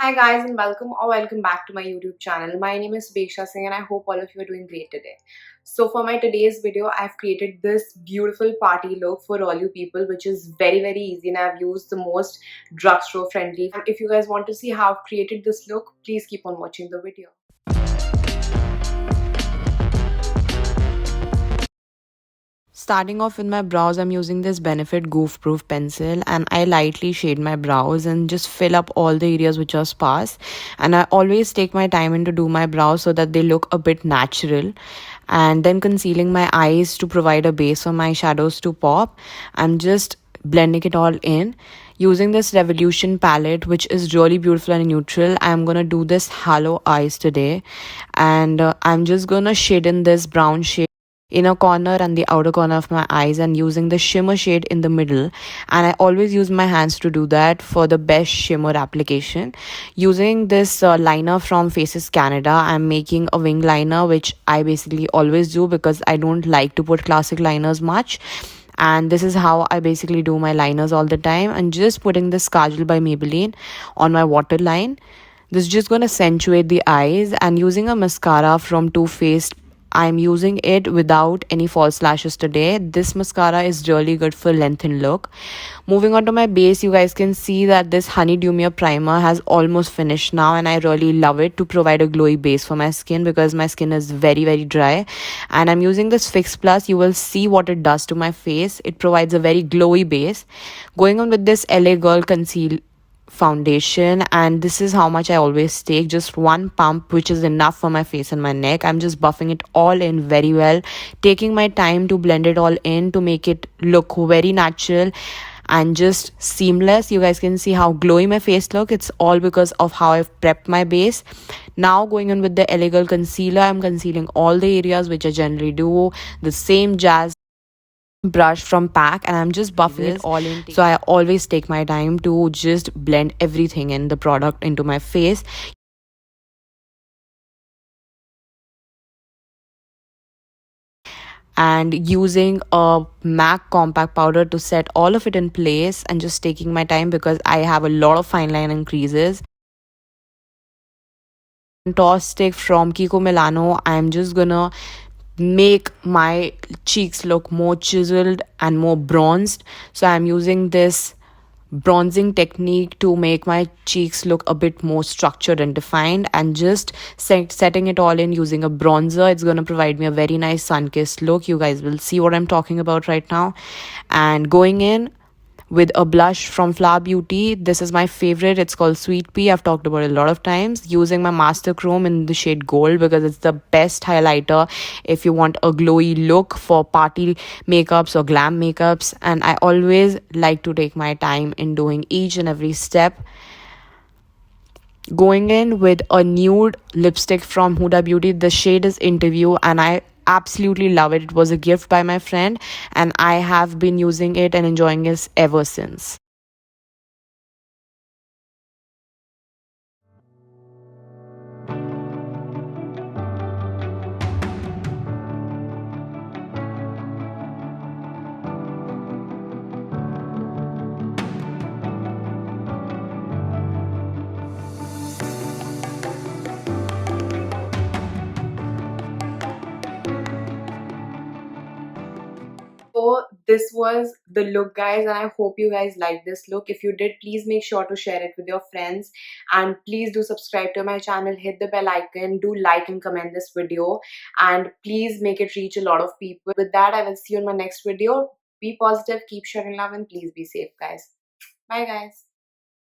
Hi guys and welcome back to my YouTube channel. My name is Shubheksha Singh and I hope all of you are doing great today. So for my today's video, I've created this beautiful party look for all you people, which is very easy, and I've used the most drugstore friendly. And if you guys want to see how I've created this look, please keep on watching the video. Starting off with my brows, I'm using this Benefit Goof Proof pencil and I lightly shade my brows and just fill up all the areas which are sparse. And I always take my time in to do my brows so that they look a bit natural. And then concealing my eyes to provide a base for my shadows to pop. I'm just blending it all in. Using this Revolution palette, which is really beautiful and neutral, I'm gonna do this hollow eyes today. And I'm just gonna shade in this brown shade inner corner and the outer corner of my eyes and using the shimmer shade in the middle, and I always use my hands to do that for the best shimmer application. Using this liner from Faces Canada, I'm making a wing liner, which I basically always do because I don't like to put classic liners much, and this is how I basically do my liners all the time. And just putting this Kajal by Maybelline on my waterline, this is just going to accentuate the eyes. And using a mascara from Too Faced, I'm using it without any false lashes today. This mascara is really good for lengthen look. Moving on to my base, you guys can see that this Honeydew primer has almost finished now, and I really love it to provide a glowy base for my skin because my skin is very dry. And I'm using this Fix Plus. You will see what it does to my face. It provides a very glowy base. Going on with this LA Girl Conceal foundation, and this is how much I always take, just one pump, which is enough for my face and my neck. I'm just buffing it all in very well, taking my time to blend it all in to make it look very natural and just seamless. You guys can see how glowy my face look. It's all because of how I've prepped my base. Now going on with the Elegant concealer, I'm concealing all the areas which I generally do, the same jazz brush from pack, and I'm just buffing it all in. So I always take my time to just blend everything in the product into my face. And using a MAC compact powder to set all of it in place, and just taking my time because I have a lot of fine line and creases. Toss stick from Kiko Milano, I'm just gonna make my cheeks look more chiseled and more bronzed. So I'm using this bronzing technique to make my cheeks look a bit more structured and defined, and just setting it all in using a bronzer. It's going to provide me a very nice sun-kissed look. You guys will see what I'm talking about right now. And going in with a blush from Flower Beauty. This is my favorite. It's called Sweet Pea. I've talked about it a lot of times. Using my Master Chrome in the shade Gold because it's the best highlighter if you want a glowy look for party makeups or glam makeups. And I always like to take my time in doing each and every step. Going in with a nude lipstick from Huda Beauty. The shade is Interview, and I absolutely love it. It was a gift by my friend, and I have been using it and enjoying it ever since. So this was the look, guys, and I hope you guys liked this look. If you did, please make sure to share it with your friends, and please do subscribe to my channel, hit the bell icon, do like and comment this video, and please make it reach a lot of people. With that, I will see you in my next video. Be positive, keep sharing love, and please be safe, guys. Bye guys.